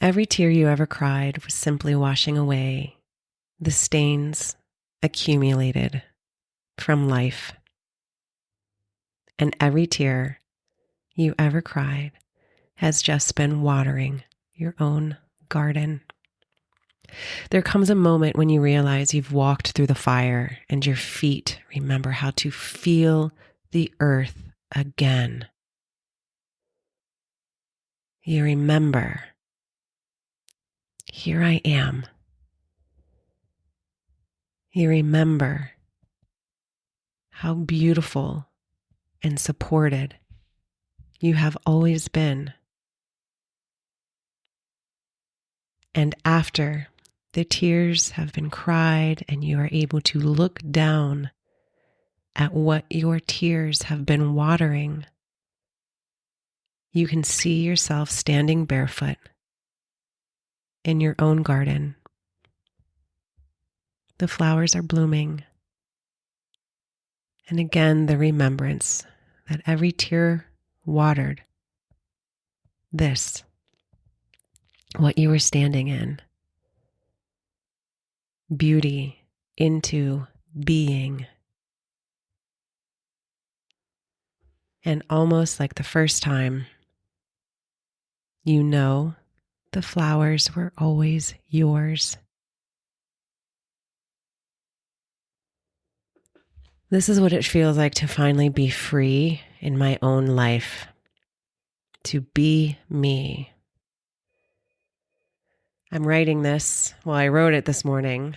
Every tear you ever cried was simply washing away the stains accumulated from life. And every tear you ever cried has just been watering your own garden. There comes a moment when you realize you've walked through the fire and your feet remember how to feel the earth again. You remember, here I am. You remember how beautiful and supported you have always been. And after the tears have been cried and you are able to look down at what your tears have been watering, you can see yourself standing barefoot in your own garden. The flowers are blooming. And again, the remembrance that every tear watered this, what you were standing in. Beauty into being. And almost like the first time, you know the flowers were always yours. This is what it feels like to finally be free in my own life, to be me. I'm writing this, well, I wrote it this morning,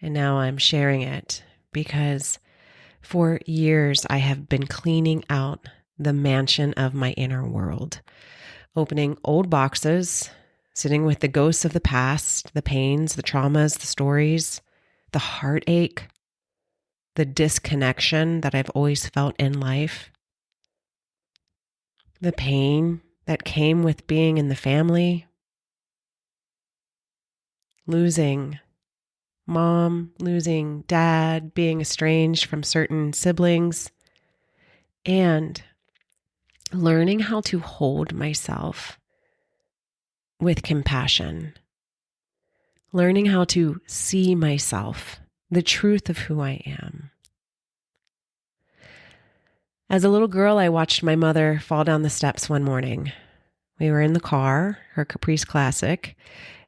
and now I'm sharing it because for years I have been cleaning out the mansion of my inner world, opening old boxes, sitting with the ghosts of the past, the pains, the traumas, the stories, the heartache, the disconnection that I've always felt in life, the pain that came with being in the family, losing mom, losing dad, being estranged from certain siblings, and learning how to hold myself with compassion, learning how to see myself, the truth of who I am. As a little girl, I watched my mother fall down the steps one morning. We were in the car, her Caprice Classic,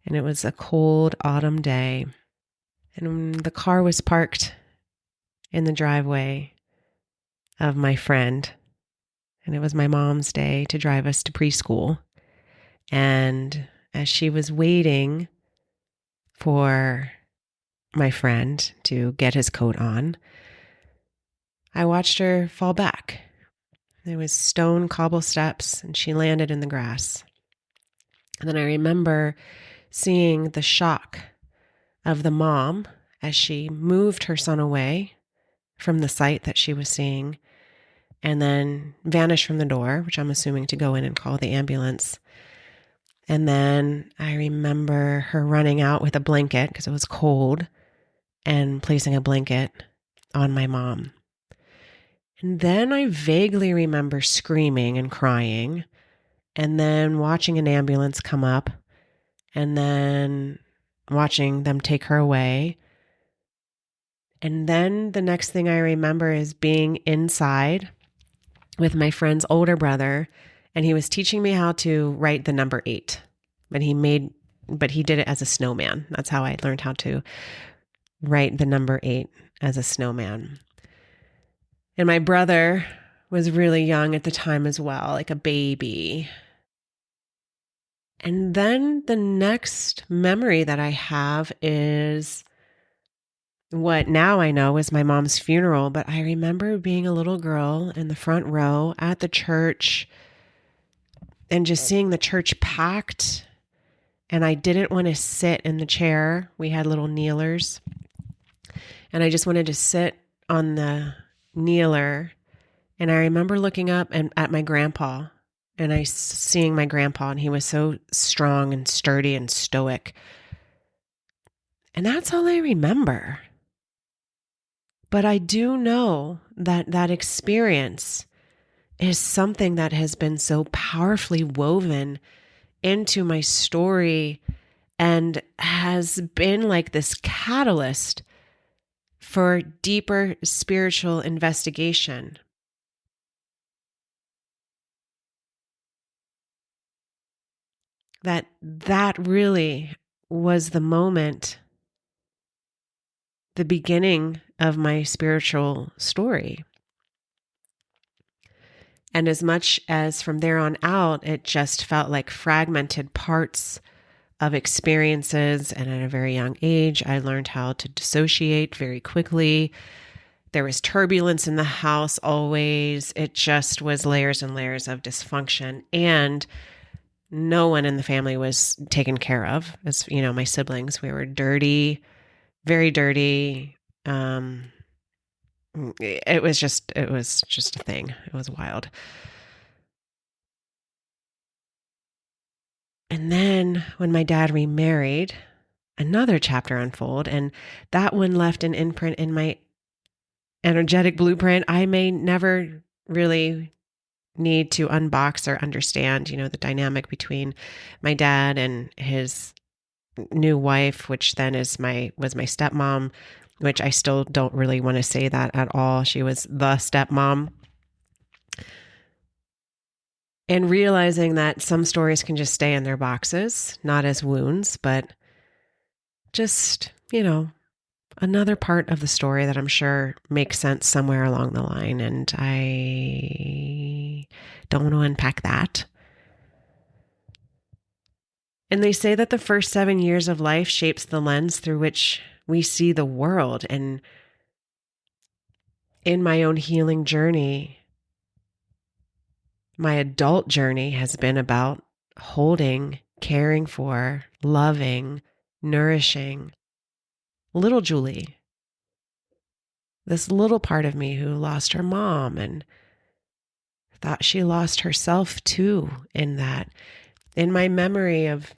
and it was a cold autumn day. And the car was parked in the driveway of my friend. And it was my mom's day to drive us to preschool. And as she was waiting for my friend to get his coat on, I watched her fall back. There was stone cobble steps and she landed in the grass. And then I remember seeing the shock of the mom as she moved her son away from the sight that she was seeing and then vanished from the door, which I'm assuming to go in and call the ambulance. And then I remember her running out with a blanket because it was cold and placing a blanket on my mom. And then I vaguely remember screaming and crying and then watching an ambulance come up and then watching them take her away. And then the next thing I remember is being inside with my friend's older brother, and he was teaching me how to write the number 8. But he did it as a snowman. That's how I learned how to write the number 8 as a snowman. And my brother was really young at the time as well, like a baby. And then the next memory that I have is what now I know is my mom's funeral, but I remember being a little girl in the front row at the church and just seeing the church packed. And I didn't want to sit in the chair. We had little kneelers. And I just wanted to sit on the kneeler. And I remember looking up and at my grandpa and seeing my grandpa, and he was so strong and sturdy and stoic. And that's all I remember. But I do know that that experience is something that has been so powerfully woven into my story and has been like this catalyst for deeper spiritual investigation. That really was the moment, the beginning of my spiritual story. And as much as from there on out, it just felt like fragmented parts of experiences. And at a very young age, I learned how to dissociate very quickly. There was turbulence in the house always. It just was layers and layers of dysfunction. And no one in the family was taken care of. As you know, my siblings, we were dirty, very dirty. It was just a thing. It was wild. And then when my dad remarried, another chapter unfolded, and that one left an imprint in my energetic blueprint I may never really need to unbox or understand, the dynamic between my dad and his new wife, which then was my stepmom, which I still don't really want to say that at all. She was the stepmom. And realizing that some stories can just stay in their boxes, not as wounds, but just, another part of the story that I'm sure makes sense somewhere along the line. And I don't want to unpack that. And they say that the first 7 years of life shapes the lens through which we see the world. And in my own healing journey, my adult journey has been about holding, caring for, loving, nourishing little Julie, this little part of me who lost her mom and thought she lost herself too in that. In my memory of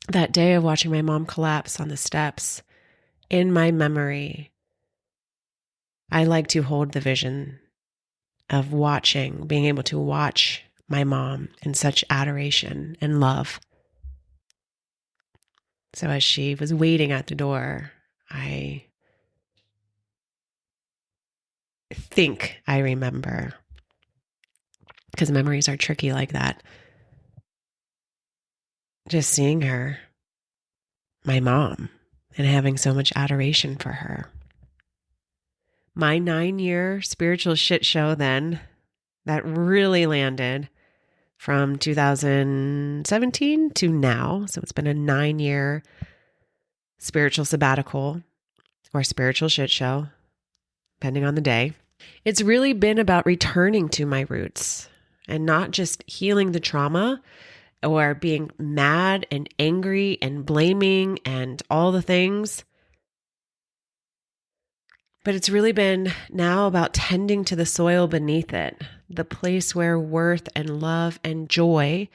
that day of watching my mom collapse on the steps, in my memory, I like to hold the vision of being able to watch my mom in such adoration and love. So as she was waiting at the door, I think I remember, because memories are tricky like that, just seeing her, my mom, and having so much adoration for her. My 9-year spiritual shit show then, that really landed from 2017 to now. So it's been a 9-year spiritual sabbatical or spiritual shit show, depending on the day. It's really been about returning to my roots and not just healing the trauma or being mad and angry and blaming and all the things. But it's really been now about tending to the soil beneath it, the place where worth and love and joy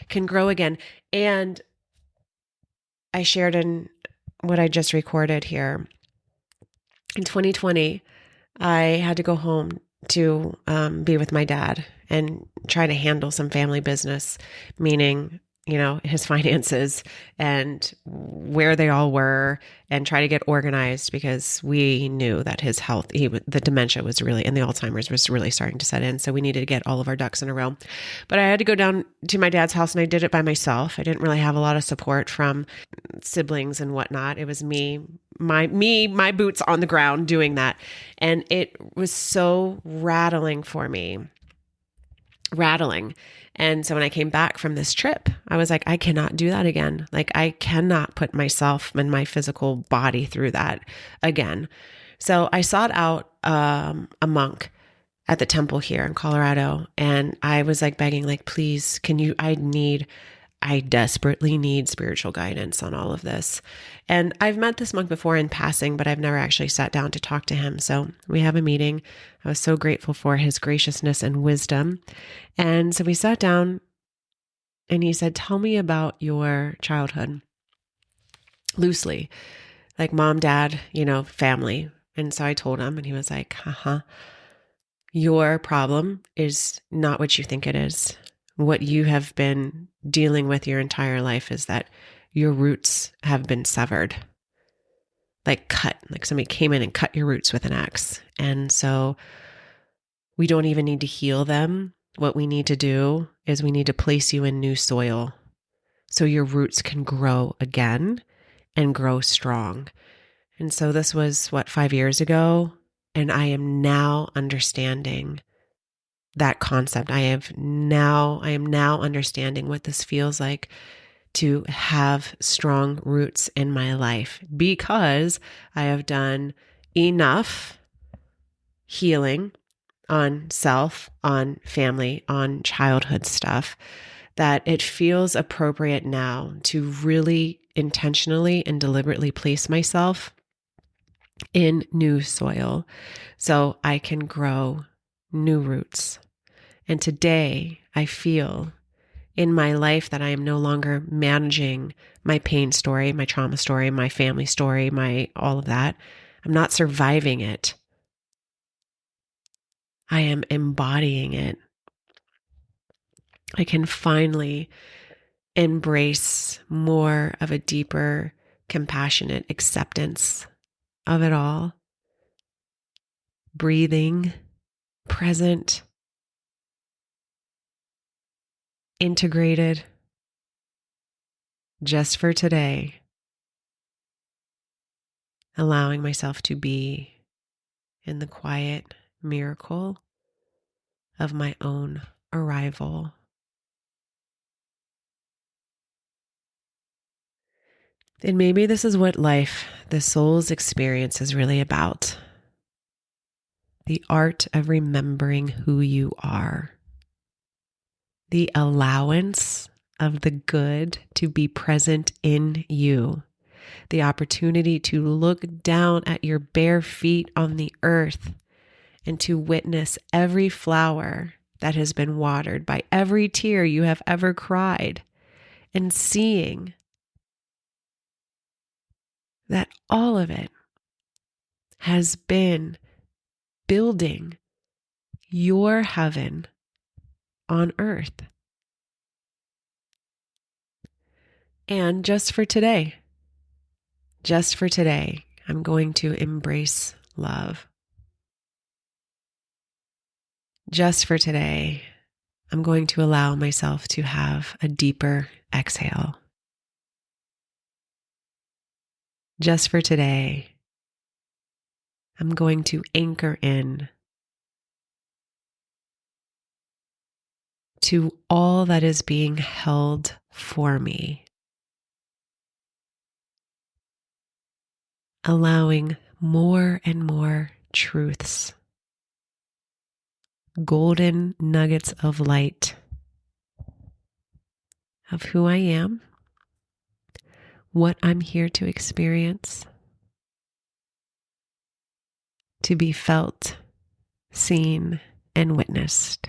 can grow again. And I shared in what I just recorded here. In 2020, I had to go home to be with my dad and try to handle some family business, meaning, his finances and where they all were, and try to get organized because we knew that his health, the dementia was really, and the Alzheimer's was really starting to set in. So we needed to get all of our ducks in a row. But I had to go down to my dad's house and I did it by myself. I didn't really have a lot of support from siblings and whatnot. It was my boots on the ground doing that. And it was so rattling for me. And so when I came back from this trip, I was like, I cannot do that again. Like, I cannot put myself and my physical body through that again. So I sought out a monk at the temple here in Colorado. And I was like begging, like, please, I desperately need spiritual guidance on all of this. And I've met this monk before in passing, but I've never actually sat down to talk to him. So we have a meeting. I was so grateful for his graciousness and wisdom. And so we sat down and he said, tell me about your childhood, loosely, like mom, dad, family. And so I told him and he was like, your problem is not what you think it is. what you have been dealing with your entire life is that your roots have been severed, like cut, like somebody came in and cut your roots with an axe. And so we don't even need to heal them. What we need to do is we need to place you in new soil so your roots can grow again and grow strong. And so this was 5 years ago. And I am now understanding that concept. I am now understanding what this feels like to have strong roots in my life, because I have done enough healing on self, on family, on childhood stuff, that it feels appropriate now to really intentionally and deliberately place myself in new soil so I can grow new roots. And today I feel in my life that I am no longer managing my pain story, my trauma story, my family story, my all of that. I'm not surviving it. I am embodying it. I can finally embrace more of a deeper, compassionate acceptance of it all. Breathing, present, integrated, just for today. Allowing myself to be in the quiet miracle of my own arrival. And maybe this is what life, the soul's experience, is really about. The art of remembering who you are. The allowance of the good to be present in you. The opportunity to look down at your bare feet on the earth and to witness every flower that has been watered by every tear you have ever cried, and seeing that all of it has been building your heaven on earth. And just for today, I'm going to embrace love. Just for today, I'm going to allow myself to have a deeper exhale. Just for today, I'm going to anchor in to all that is being held for me, allowing more and more truths, golden nuggets of light of who I am, what I'm here to experience, to be felt, seen, and witnessed.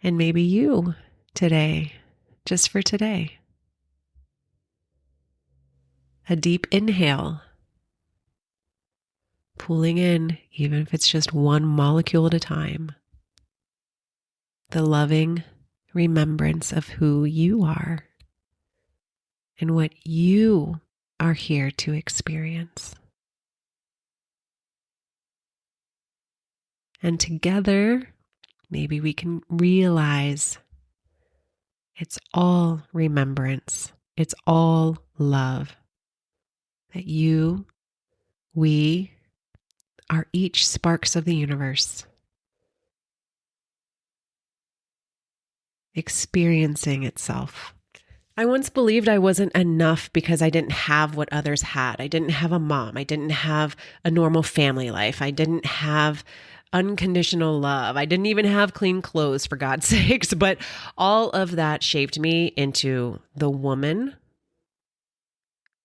And maybe you today, just for today. A deep inhale, pulling in, even if it's just one molecule at a time, the loving remembrance of who you are and what you are here to experience. And together, maybe we can realize it's all remembrance. It's all love. That you, we, are each sparks of the universe, experiencing itself. I once believed I wasn't enough because I didn't have what others had. I didn't have a mom. I didn't have a normal family life. I didn't have unconditional love. I didn't even have clean clothes, for God's sakes. But all of that shaped me into the woman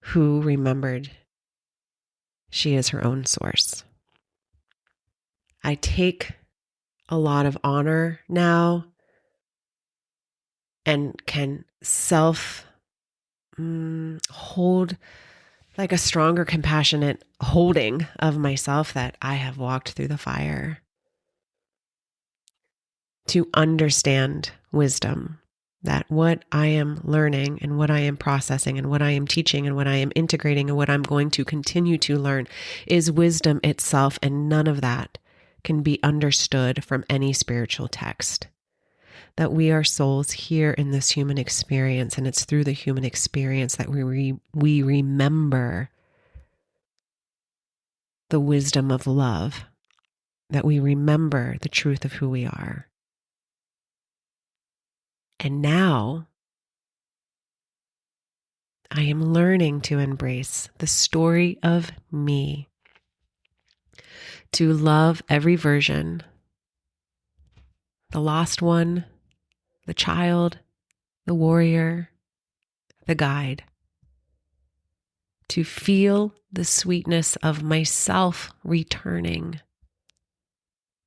who remembered she is her own source. I take a lot of honor now and can hold like a stronger, compassionate holding of myself that I have walked through the fire to understand wisdom, that what I am learning and what I am processing and what I am teaching and what I am integrating and what I'm going to continue to learn is wisdom itself, and none of that can be understood from any spiritual text. That we are souls here in this human experience, and it's through the human experience that we remember the wisdom of love, that we remember the truth of who we are. And now I am learning to embrace the story of me, to love every version, the lost one, the child, the warrior, the guide, to feel the sweetness of myself returning,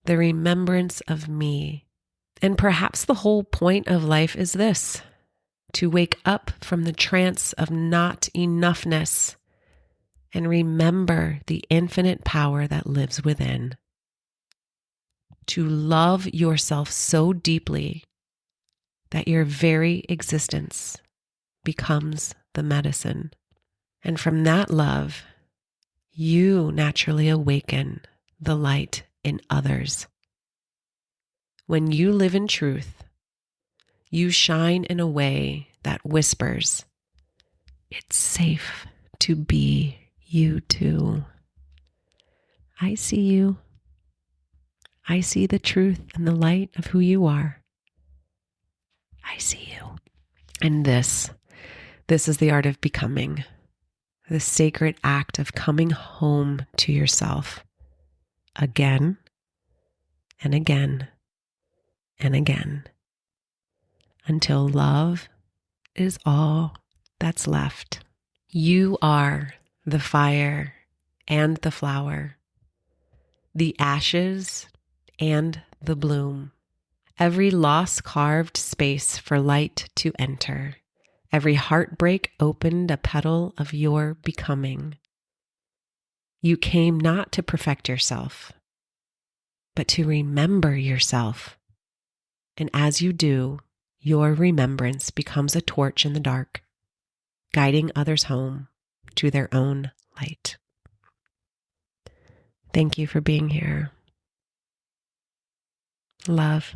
the remembrance of me. And perhaps the whole point of life is this: to wake up from the trance of not-enoughness and remember the infinite power that lives within. To love yourself so deeply that your very existence becomes the medicine. And from that love, you naturally awaken the light in others. When you live in truth, you shine in a way that whispers, "It's safe to be you too. I see you. I see the truth and the light of who you are. I see you." And this is the art of becoming, the sacred act of coming home to yourself again and again and again, until love is all that's left. You are the fire and the flower, the ashes and the bloom, every loss carved space for light to enter, every heartbreak opened a petal of your becoming. You came not to perfect yourself, but to remember yourself. And as you do, your remembrance becomes a torch in the dark, guiding others home to their own light. Thank you for being here. Love.